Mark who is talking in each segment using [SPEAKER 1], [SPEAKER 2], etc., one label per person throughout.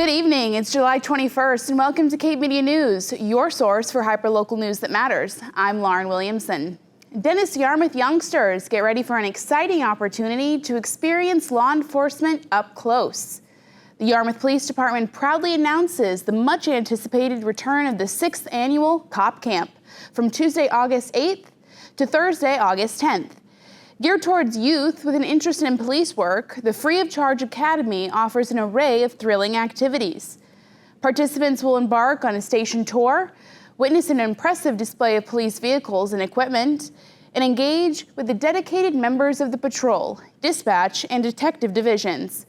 [SPEAKER 1] Good evening, it's July 21st and welcome to Cape Media News, your source for hyperlocal news that matters. I'm Lauren Williamson. Dennis Yarmouth youngsters get ready for an exciting opportunity to experience law enforcement up close. The Yarmouth Police Department proudly announces the much anticipated return of the 6th annual Cop Camp from Tuesday, August 8th to Thursday, August 10th. Geared towards youth with an interest in police work, the Free of Charge Academy offers an array of thrilling activities. Participants will embark on a station tour, witness an impressive display of police vehicles and equipment, and engage with the dedicated members of the patrol, dispatch, and detective divisions.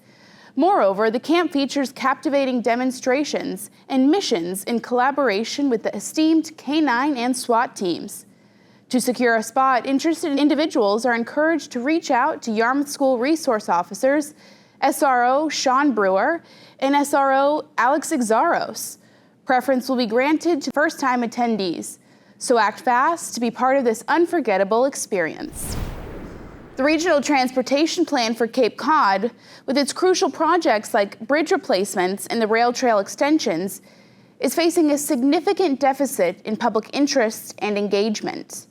[SPEAKER 1] Moreover, the camp features captivating demonstrations and missions in collaboration with the esteemed K-9 and SWAT teams. To secure a spot, interested individuals are encouraged to reach out to Yarmouth School Resource Officers, SRO Sean Brewer and SRO Alex Exaros. Preference will be granted to first-time attendees, so act fast to be part of this unforgettable experience. The Regional Transportation Plan for Cape Cod, with its crucial projects like bridge replacements and the rail trail extensions, is facing a significant deficit in public interest and engagement.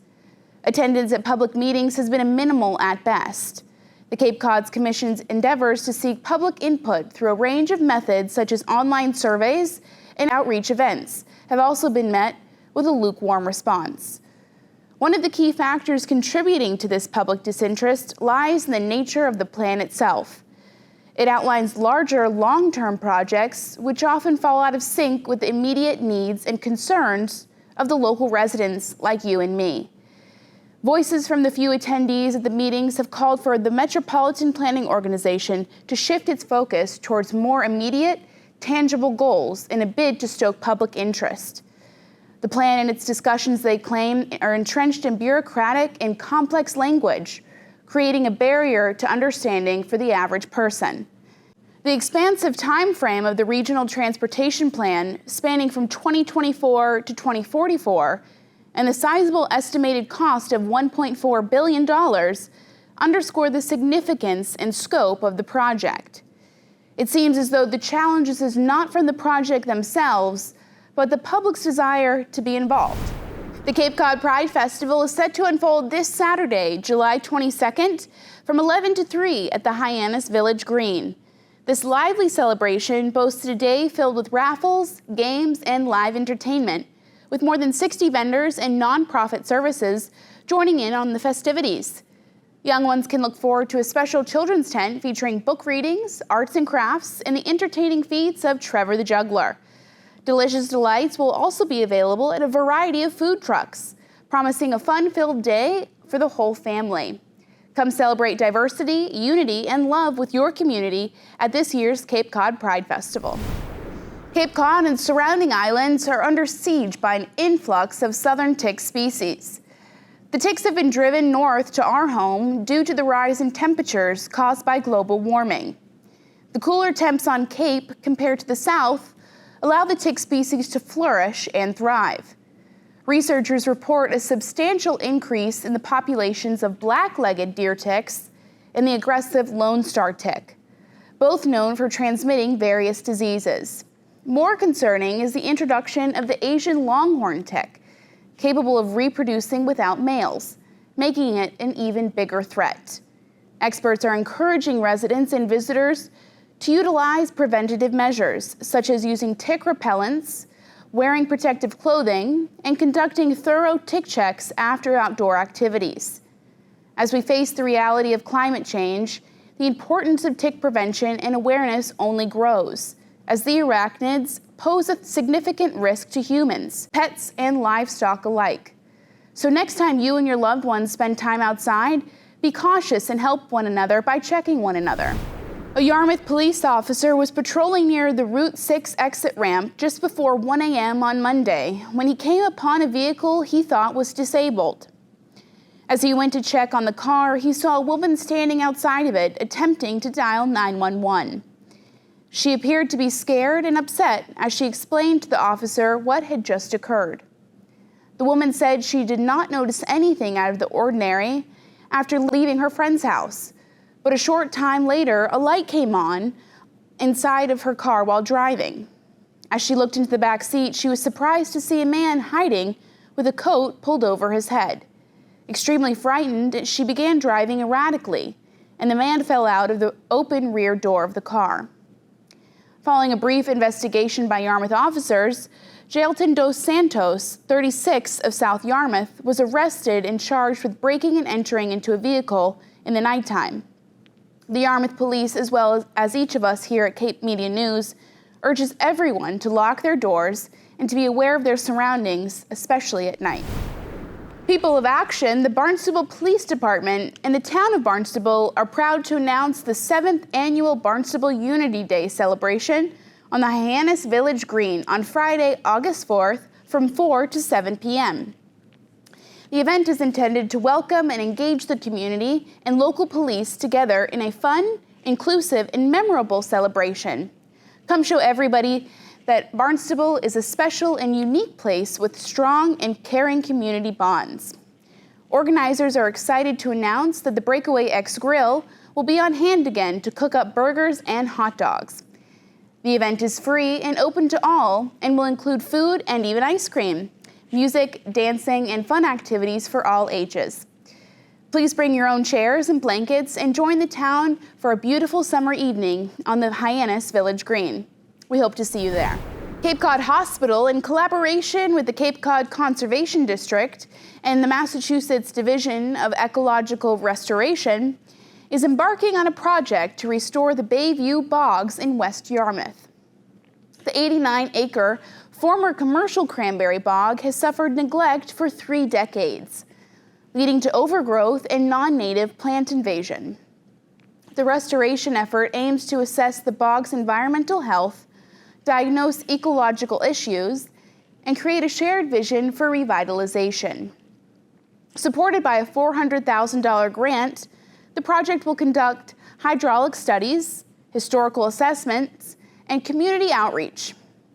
[SPEAKER 1] Attendance at public meetings has been minimal at best. The Cape Cod's Commission's endeavors to seek public input through a range of methods such as online surveys and outreach events have also been met with a lukewarm response. One of the key factors contributing to this public disinterest lies in the nature of the plan itself. It outlines larger, long-term projects which often fall out of sync with the immediate needs and concerns of the local residents like you and me. Voices from the few attendees at the meetings have called for the Metropolitan Planning Organization to shift its focus towards more immediate, tangible goals in a bid to stoke public interest. The plan and its discussions, they claim, are entrenched in bureaucratic and complex language, creating a barrier to understanding for the average person. The expansive time frame of the Regional Transportation Plan, spanning from 2024 to 2044, and the sizable estimated cost of $1.4 billion underscore the significance and scope of the project. It seems as though the challenge is not from the project themselves, but the public's desire to be involved. The Cape Cod Pride Festival is set to unfold this Saturday, July 22nd, from 11 to 3 at the Hyannis Village Green. This lively celebration boasts a day filled with raffles, games, and live entertainment, with more than 60 vendors and nonprofit services joining in on the festivities. Young ones can look forward to a special children's tent featuring book readings, arts and crafts, and the entertaining feats of Trevor the Juggler. Delicious delights will also be available at a variety of food trucks, promising a fun-filled day for the whole family. Come celebrate diversity, unity, and love with your community at this year's Cape Cod Pride Festival. Cape Cod and surrounding islands are under siege by an influx of southern tick species. The ticks have been driven north to our home due to the rise in temperatures caused by global warming. The cooler temps on Cape compared to the south allow the tick species to flourish and thrive. Researchers report a substantial increase in the populations of black-legged deer ticks and the aggressive Lone Star tick, both known for transmitting various diseases. More concerning is the introduction of the Asian longhorn tick, capable of reproducing without males, making it an even bigger threat. Experts are encouraging residents and visitors to utilize preventative measures, such as using tick repellents, wearing protective clothing, and conducting thorough tick checks after outdoor activities. As we face the reality of climate change, the importance of tick prevention and awareness only grows, as the arachnids pose a significant risk to humans, pets, and livestock alike. So next time you and your loved ones spend time outside, be cautious and help one another by checking one another. A Yarmouth police officer was patrolling near the Route 6 exit ramp just before 1 a.m. on Monday when he came upon a vehicle he thought was disabled. As he went to check on the car, he saw a woman standing outside of it attempting to dial 911. She appeared to be scared and upset as she explained to the officer what had just occurred. The woman said she did not notice anything out of the ordinary after leaving her friend's house, but a short time later, a light came on inside of her car while driving. As she looked into the back seat, she was surprised to see a man hiding with a coat pulled over his head. Extremely frightened, she began driving erratically, and the man fell out of the open rear door of the car. Following a brief investigation by Yarmouth officers, Jailton Dos Santos, 36, of South Yarmouth, was arrested and charged with breaking and entering into a vehicle in the nighttime. The Yarmouth Police, as well as each of us here at Cape Media News, urges everyone to lock their doors and to be aware of their surroundings, especially at night. People of Action, the Barnstable Police Department, and the town of Barnstable are proud to announce the 7th annual Barnstable Unity Day celebration on the Hyannis Village Green on Friday, August 4th from 4 to 7 p.m. The event is intended to welcome and engage the community and local police together in a fun, inclusive, and memorable celebration. Come show everybody that Barnstable is a special and unique place with strong and caring community bonds. Organizers are excited to announce that the Breakaway X Grill will be on hand again to cook up burgers and hot dogs. The event is free and open to all and will include food and even ice cream, music, dancing, and fun activities for all ages. Please bring your own chairs and blankets and join the town for a beautiful summer evening on the Hyannis Village Green. We hope to see you there. Cape Cod Hospital, in collaboration with the Cape Cod Conservation District and the Massachusetts Division of Ecological Restoration, is embarking on a project to restore the Bayview Bogs in West Yarmouth. The 89-acre former commercial cranberry bog has suffered neglect for 3 decades, leading to overgrowth and non-native plant invasion. The restoration effort aims to assess the bog's environmental health, diagnose ecological issues, and create a shared vision for revitalization. Supported by a $400,000 grant, the project will conduct hydraulic studies, historical assessments, and community outreach.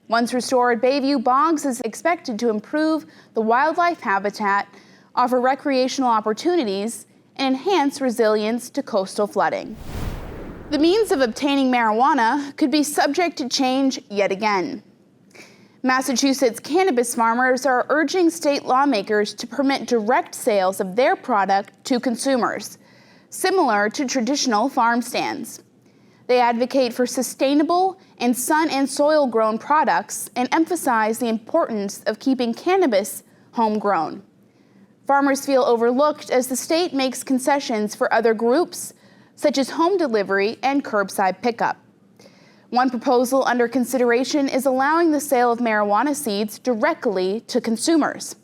[SPEAKER 1] Once restored, Bayview Bogs is expected to improve the wildlife habitat, offer recreational opportunities, and enhance resilience to coastal flooding. The means of obtaining marijuana could be subject to change yet again. Massachusetts cannabis farmers are urging state lawmakers to permit direct sales of their product to consumers, similar to traditional farm stands. They advocate for sustainable and sun and soil grown products and emphasize the importance of keeping cannabis homegrown. Farmers feel overlooked as the state makes concessions for other groups, such as home delivery and curbside pickup. One proposal under consideration is allowing the sale of marijuana seeds directly to consumers.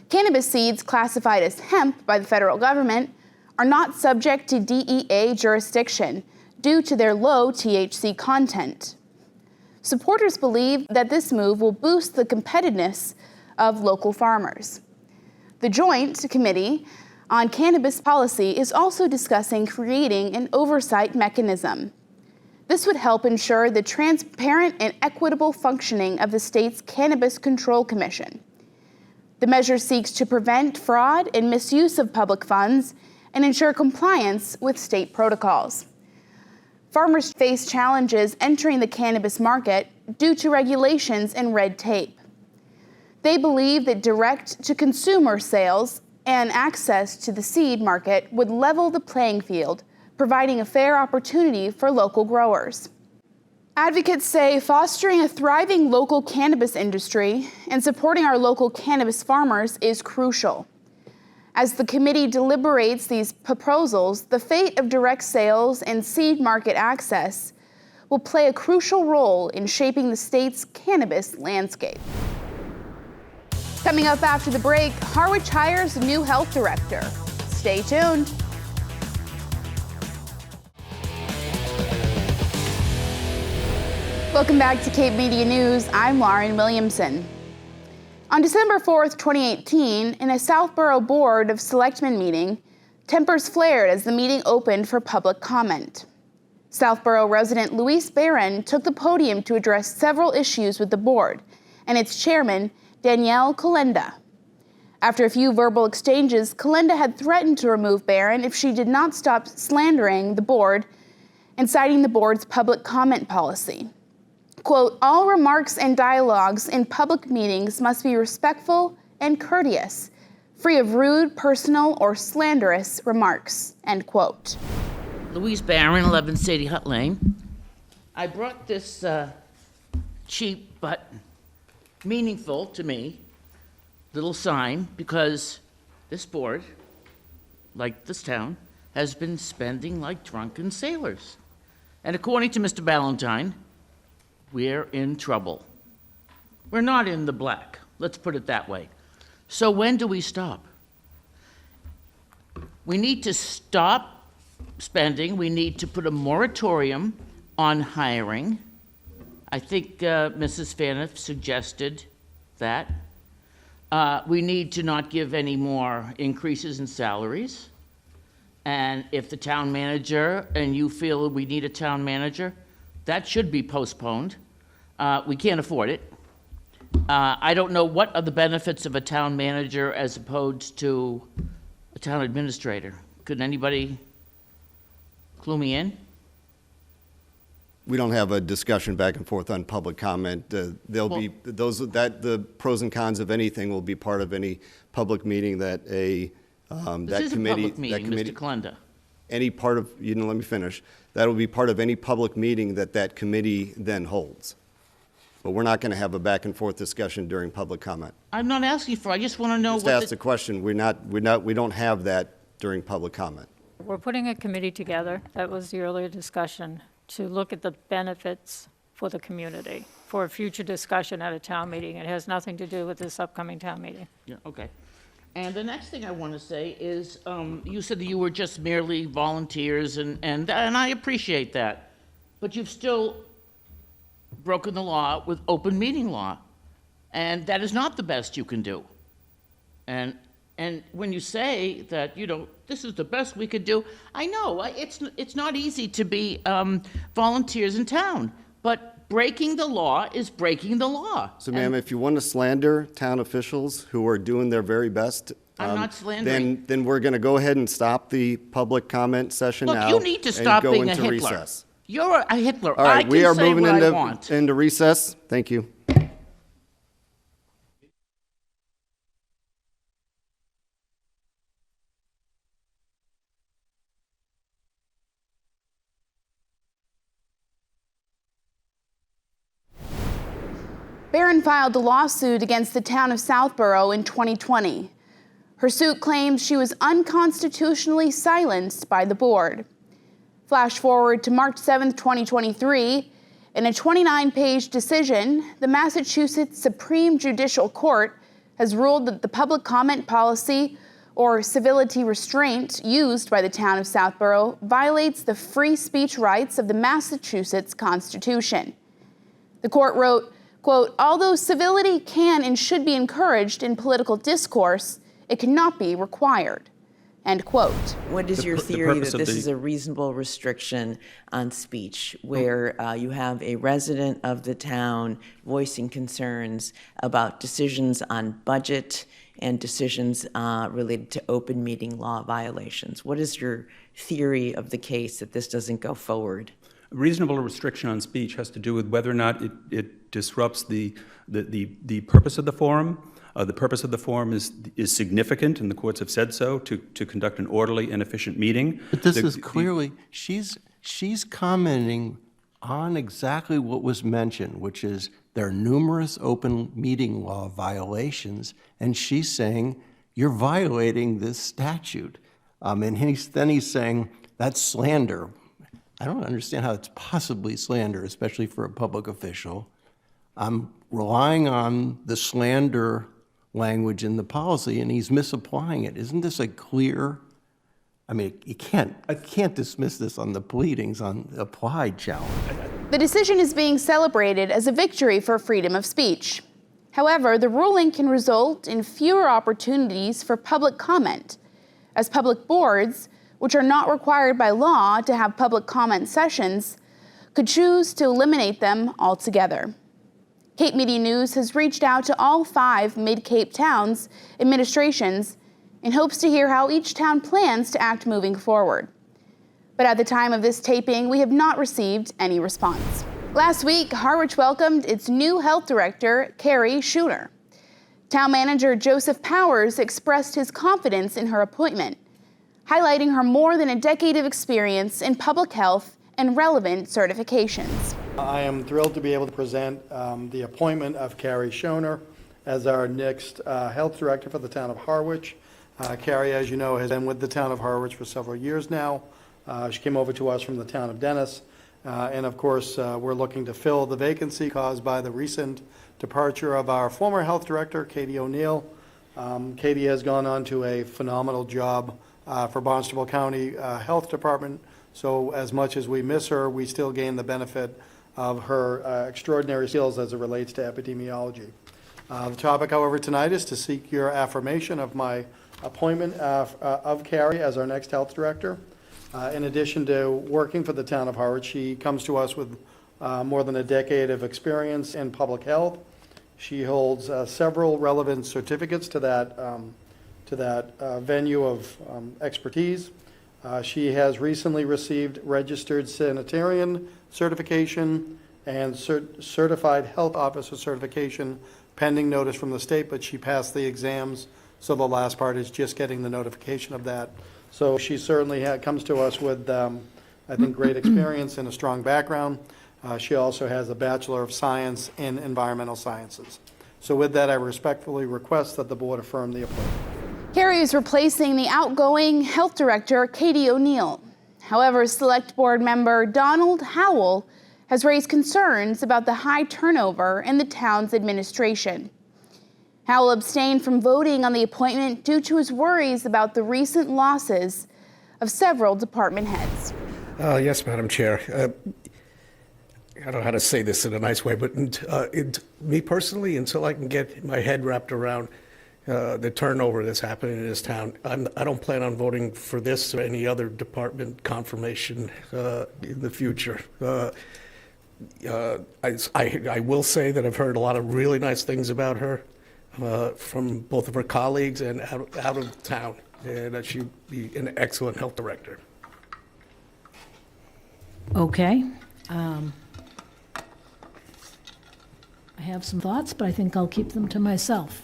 [SPEAKER 1] Cannabis seeds classified as hemp by the federal government are not subject to DEA jurisdiction due to their low THC content. Supporters believe that this move will boost the competitiveness of local farmers. The Joint Committee on Cannabis Policy is also discussing creating an oversight mechanism. This would help ensure the transparent and equitable functioning of the state's Cannabis Control Commission. The measure seeks to prevent fraud and misuse of public funds and ensure compliance with state protocols. Farmers face challenges entering the cannabis market due to regulations and red tape. They believe that direct-to-consumer sales and access to the seed market would level the playing field, providing a fair opportunity for local growers. Advocates say fostering a thriving local cannabis industry and supporting our local cannabis farmers is crucial. As the committee deliberates these proposals, the fate of direct sales and seed market access will play a crucial role in shaping the state's cannabis landscape. Coming up after the break, Harwich hires a new health director. Stay tuned. Welcome back to Cape Media News. I'm Lauren Williamson. On December 4th, 2018, in a Southborough Board of Selectmen meeting, tempers flared as the meeting opened for public comment. Southborough resident Luis Barron took the podium to address several issues with the board and its chairman, Danielle Calenda. After a few verbal exchanges, Calenda had threatened to remove Barron if she did not stop slandering the board and citing the board's public comment policy. Quote, all remarks and dialogues in public meetings must be respectful and courteous, free of rude, personal, or slanderous remarks, end quote.
[SPEAKER 2] Louise Barron, 11 Sadie Hut Lane. I brought this cheap but meaningful to me little sign because this board, like this town, has been spending like drunken sailors. And according to Mr. Ballantyne, we're in trouble. We're not in the black, let's put it that way. So when do we stop? We need to stop spending. We need to put a moratorium on hiring. I think Mrs. Faniff suggested that. We need to not give any more increases in salaries. And if the town manager, and you feel we need a town manager, that should be postponed. We can't afford it. I don't know what are the benefits of a town manager as opposed to a town administrator. Could anybody clue me in?
[SPEAKER 3] We don't have a discussion back and forth on public comment. There'll be the pros and cons of anything will be part of any public meeting that
[SPEAKER 2] This is a public meeting, Mr. Kalenda.
[SPEAKER 3] Any part of, let me finish. That'll be part of any public meeting that committee then holds. But we're not going to have a back and forth discussion during public comment.
[SPEAKER 2] I'm not asking for, I just want to know
[SPEAKER 3] Just ask the question. We don't have that during public comment.
[SPEAKER 4] We're putting a committee together, that was the earlier discussion, to look at the benefits for the community, for a future discussion at a town meeting. It has nothing to do with this upcoming town meeting.
[SPEAKER 2] Yeah, okay. And the next thing I want to say is, you said that you were just merely volunteers, and I appreciate that. But you've still broken the law with open meeting law, and that is not the best you can do. And when you say that, this is the best we could do, I know it's not easy to be volunteers in town, but breaking the law is breaking the law.
[SPEAKER 3] So, ma'am, if you want to slander town officials who are doing their very best,
[SPEAKER 2] I'm not slandering.
[SPEAKER 3] Then we're going to go ahead and stop the public comment session now.
[SPEAKER 2] Look, you need to stop
[SPEAKER 3] and go
[SPEAKER 2] being a
[SPEAKER 3] into
[SPEAKER 2] Hitler.
[SPEAKER 3] Recess.
[SPEAKER 2] You're a Hitler.
[SPEAKER 3] All right,
[SPEAKER 2] I can
[SPEAKER 3] we are
[SPEAKER 2] say
[SPEAKER 3] moving
[SPEAKER 2] what I want.
[SPEAKER 3] into recess. Thank you.
[SPEAKER 1] Barron filed a lawsuit against the town of Southborough in 2020. Her suit claims she was unconstitutionally silenced by the board. Flash forward to March 7, 2023. In a 29-page decision, the Massachusetts Supreme Judicial Court has ruled that the public comment policy or civility restraint used by the town of Southborough violates the free speech rights of the Massachusetts Constitution. The court wrote, quote, although civility can and should be encouraged in political discourse, it cannot be required, end quote.
[SPEAKER 5] What is your theory that this is a reasonable restriction on speech where you have a resident of the town voicing concerns about decisions on budget and decisions related to open meeting law violations? What is your theory of the case that this doesn't go forward?
[SPEAKER 6] A reasonable restriction on speech has to do with whether or not it disrupts the purpose of the forum. The purpose of the forum is significant, and the courts have said so, to conduct an orderly and efficient meeting.
[SPEAKER 7] But this is clearly, she's commenting on exactly what was mentioned, which is there are numerous open meeting law violations, and she's saying, you're violating this statute. And then he's saying, that's slander. I don't understand how it's possibly slander, especially for a public official. I'm relying on the slander language in the policy, and he's misapplying it. Isn't this a clear, I can't dismiss this on the pleadings, on the applied challenge.
[SPEAKER 1] The decision is being celebrated as a victory for freedom of speech. However, the ruling can result in fewer opportunities for public comment, as public boards, which are not required by law to have public comment sessions, could choose to eliminate them altogether. Cape Media News has reached out to all 5 Mid-Cape towns' administrations in hopes to hear how each town plans to act moving forward. But at the time of this taping, we have not received any response. Last week, Harwich welcomed its new health director, Carrie Schooner. Town manager Joseph Powers expressed his confidence in her appointment, highlighting her more than a decade of experience in public health and relevant certifications.
[SPEAKER 8] I am thrilled to be able to present the appointment of Carrie Schooner as our next health director for the town of Harwich. Carrie, as you know, has been with the town of Harwich for several years now. She came over to us from the town of Dennis. And of course, we're looking to fill the vacancy caused by the recent departure of our former health director, Katie O'Neill. Katie has gone on to a phenomenal job for Barnstable County Health Department. So as much as we miss her, we still gain the benefit of her extraordinary skills as it relates to epidemiology. The topic, however, tonight is to seek your affirmation of my appointment of Carrie as our next health director. In addition to working for the town of Harwich, she comes to us with more than a decade of experience in public health. She holds several relevant certificates to that venue of expertise. She has recently received registered sanitarian certification and certified health officer certification pending notice from the state, but she passed the exams, so the last part is just getting the notification of that. So she certainly comes to us with, I think, great experience and a strong background. She also has a Bachelor of Science in Environmental Sciences. So with that, I respectfully request that the board affirm the appointment.
[SPEAKER 1] Carrie is replacing the outgoing health director, Katie O'Neill. However, Select Board member Donald Howell has raised concerns about the high turnover in the town's administration. Howell abstained from voting on the appointment due to his worries about the recent losses of several department heads.
[SPEAKER 9] Yes, Madam Chair. I don't know how to say this in a nice way, but me personally, until I can get my head wrapped around the turnover that's happening in this town, I don't plan on voting for this or any other department confirmation in the future. I will say that I've heard a lot of really nice things about her from both of her colleagues and out of town, and that she'd be an excellent health director.
[SPEAKER 10] Okay. I have some thoughts, but I think I'll keep them to myself.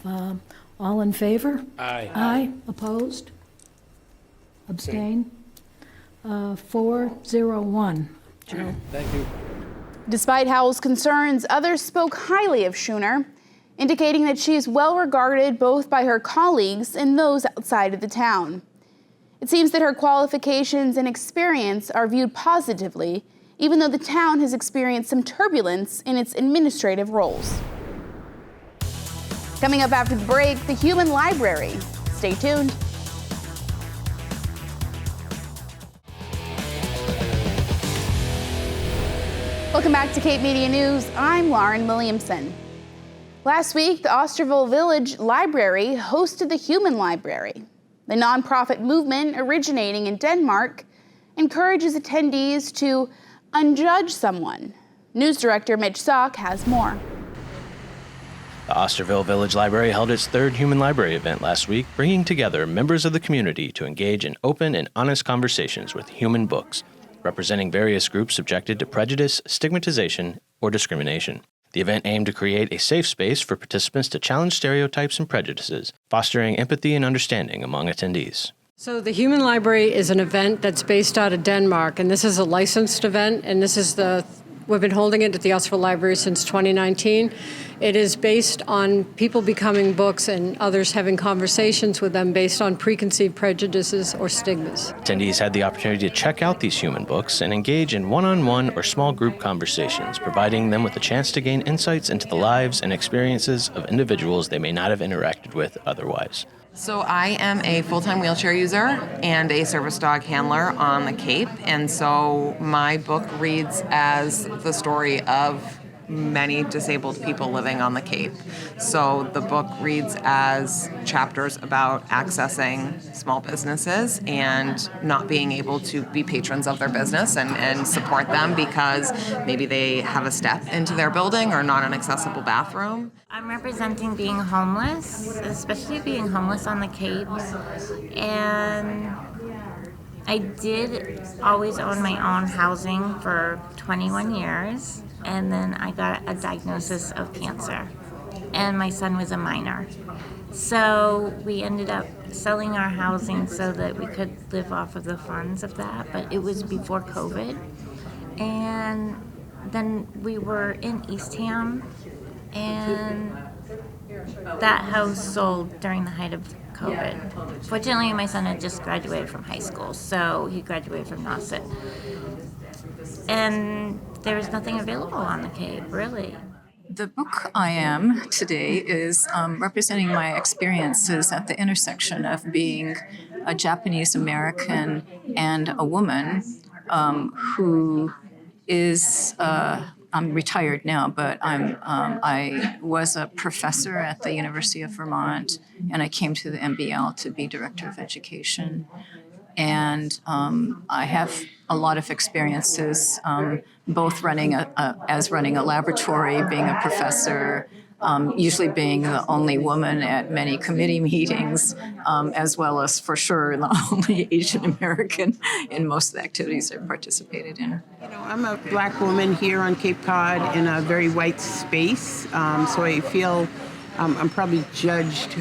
[SPEAKER 10] All in favor?
[SPEAKER 9] Aye.
[SPEAKER 10] Aye. Opposed? Abstain? 401. Joe?
[SPEAKER 9] Thank you.
[SPEAKER 1] Despite Howell's concerns, others spoke highly of Schooner, indicating that she is well regarded both by her colleagues and those outside of the town. It seems that her qualifications and experience are viewed positively, even though the town has experienced some turbulence in its administrative roles. Coming up after the break, the Human Library. Stay tuned. Welcome back to Cape Media News. I'm Lauren Williamson. Last week, the Osterville Village Library hosted the Human Library. The nonprofit movement originating in Denmark encourages attendees to unjudge someone. News director Mitch Sock has more.
[SPEAKER 11] The Osterville Village Library held its third Human Library event last week, bringing together members of the community to engage in open and honest conversations with human books, representing various groups subjected to prejudice, stigmatization, or discrimination. The event aimed to create a safe space for participants to challenge stereotypes and prejudices, fostering empathy and understanding among attendees.
[SPEAKER 12] So the Human Library is an event that's based out of Denmark, and this is a licensed event, and we've been holding it at the Osterville Library since 2019. It is based on people becoming books and others having conversations with them based on preconceived prejudices or stigmas.
[SPEAKER 11] Attendees had the opportunity to check out these human books and engage in one-on-one or small group conversations, providing them with a chance to gain insights into the lives and experiences of individuals they may not have interacted with otherwise.
[SPEAKER 13] So I am a full-time wheelchair user and a service dog handler on the Cape, and so my book reads as the story of many disabled people living on the Cape. So the book reads as chapters about accessing small businesses and not being able to be patrons of their business and support them because maybe they have a step into their building or not an accessible bathroom.
[SPEAKER 14] I'm representing being homeless, especially being homeless on the Cape, and I did always own my own housing for 21 years, and then I got a diagnosis of cancer, and my son was a minor. So we ended up selling our housing so that we could live off of the funds of that, but it was before COVID. And then we were in Eastham, and that house sold during the height of COVID. Fortunately, my son had just graduated from high school, so he graduated from Nauset. And there was nothing available on the Cape, really.
[SPEAKER 15] The book I am today is representing my experiences at the intersection of being a Japanese American and a woman who is, I'm retired now, but I was a professor at the University of Vermont, and I came to the MBL to be director of education. And I have a lot of experiences, both running running a laboratory, being a professor, usually being the only woman at many committee meetings, as well as for sure the only Asian American in most of the activities I participated in.
[SPEAKER 16] You know, I'm a Black woman here on Cape Cod in a very white space, so I feel I'm probably judged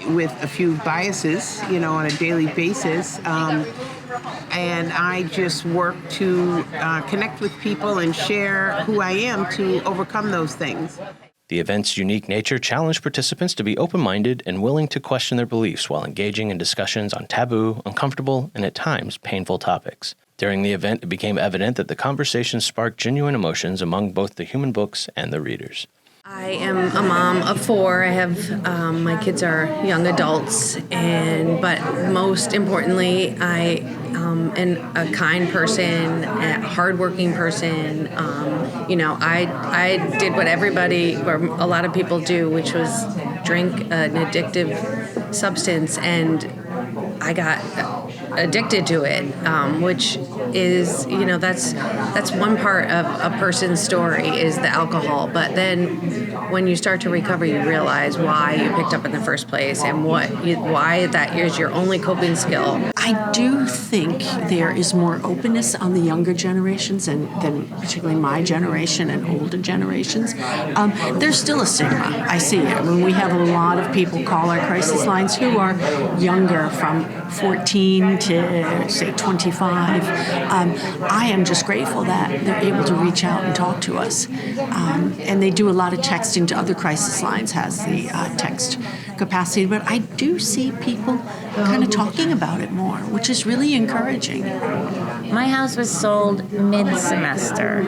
[SPEAKER 16] with a few biases, you know, on a daily basis. And I just work to connect with people and share who I am to overcome those things.
[SPEAKER 11] The event's unique nature challenged participants to be open-minded and willing to question their beliefs while engaging in discussions on taboo, uncomfortable, and at times painful topics. During the event, it became evident that the conversation sparked genuine emotions among both the human books and the readers.
[SPEAKER 17] I am a mom of 4. I have my kids are young adults, but most importantly, I am a kind person, a hardworking person. You know, I did what everybody or a lot of people do, which was drink an addictive substance, and I got addicted to it, which is, you know, that's one part of a person's story is the alcohol. But then when you start to recover, you realize why you picked up in the first place and why that is your only coping skill.
[SPEAKER 18] I do think there is more openness on the younger generations than particularly my generation and older generations. There's still a stigma. I see it. I mean, we have a lot of people call our crisis lines who are younger, from 14 to, say, 25. I am just grateful that they're able to reach out and talk to us. And they do a lot of texting to other crisis lines, has the text capacity. But I do see people kind of talking about it more, which is really encouraging.
[SPEAKER 14] My house was sold mid-semester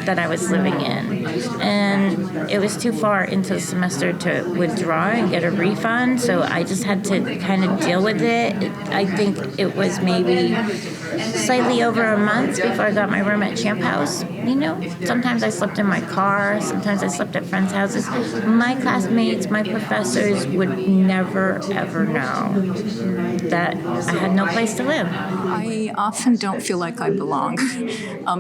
[SPEAKER 14] that I was living in, and it was too far into the semester to withdraw and get a refund, so I just had to kind of deal with it. I think it was maybe slightly over a month before I got my room at Champ House. You know, sometimes I slept in my car, sometimes I slept at friends' houses. My classmates, my professors would never, ever know that I had no place to live.
[SPEAKER 15] I often don't feel like I belong.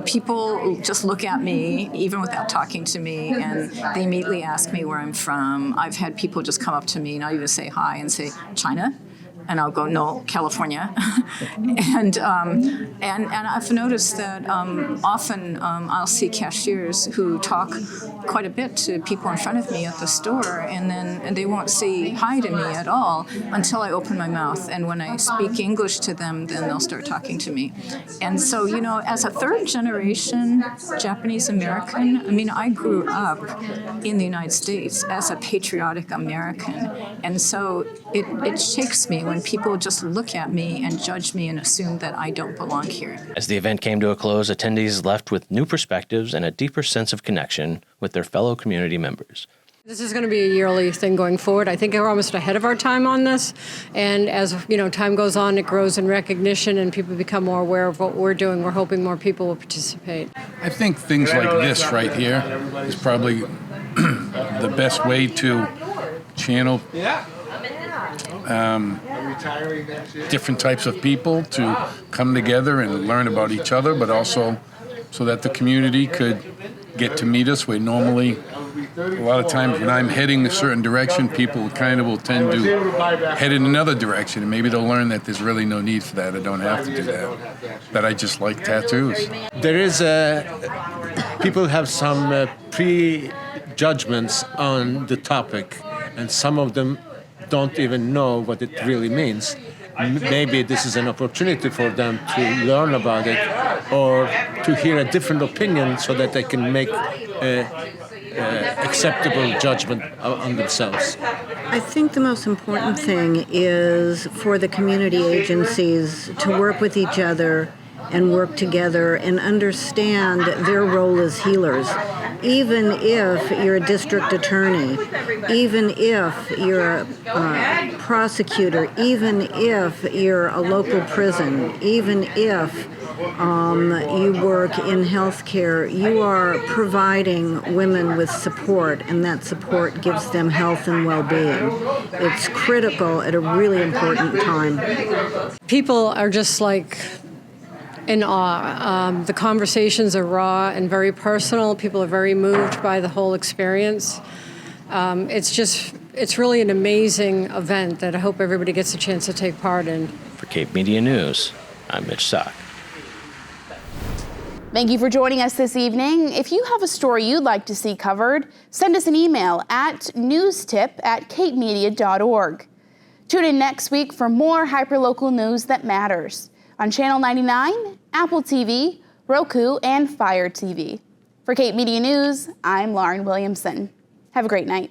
[SPEAKER 15] People just look at me, even without talking to me, and they immediately ask me where I'm from. I've had people just come up to me, not even say hi, and say, China? And I'll go, no, California. and I've noticed that often I'll see cashiers who talk quite a bit to people in front of me at the store, and they won't say hi to me at all until I open my mouth. And when I speak English to them, then they'll start talking to me. And so, you know, as a third generation Japanese American, I mean, I grew up in the United States as a patriotic American. And so it shakes me when people just look at me and judge me and assume that I don't belong here.
[SPEAKER 11] As the event came to a close, attendees left with new perspectives and a deeper sense of connection with their fellow community members.
[SPEAKER 12] This is going to be a yearly thing going forward. I think we're almost ahead of our time on this. And as you know, time goes on, it grows in recognition and people become more aware of what we're doing. We're hoping more people will participate.
[SPEAKER 19] I think things like this right here is probably the best way to channel different types of people to come together and learn about each other, but also so that the community could get to meet us. We normally a lot of times when I'm heading a certain direction, people kind of will tend to head in another direction, and maybe they'll learn that there's really no need for that. I don't have to do that. That I just like tattoos.
[SPEAKER 20] There is people have some prejudgments on the topic, and some of them don't even know what it really means. Maybe this is an opportunity for them to learn about it or to hear a different opinion so that they can make acceptable judgment on themselves.
[SPEAKER 21] I think the most important thing is for the community agencies to work with each other and work together and understand their role as healers. Even if you're a district attorney, even if you're a prosecutor, even if you're a local prison, even if you work in healthcare, you are providing women with support, and that support gives them health and well-being. It's critical at a really important time.
[SPEAKER 12] People are just like in awe. The conversations are raw and very personal. People are very moved by the whole experience. It's really an amazing event that I hope everybody gets a chance to take part in.
[SPEAKER 11] For Cape Media News, I'm Mitch Sock.
[SPEAKER 1] Thank you for joining us this evening. If you have a story you'd like to see covered, send us an email at newstip@capemedia.org. Tune in next week for more hyperlocal news that matters on Channel 99, Apple TV, Roku, and Fire TV. For Cape Media News, I'm Lauren Williamson. Have a great night.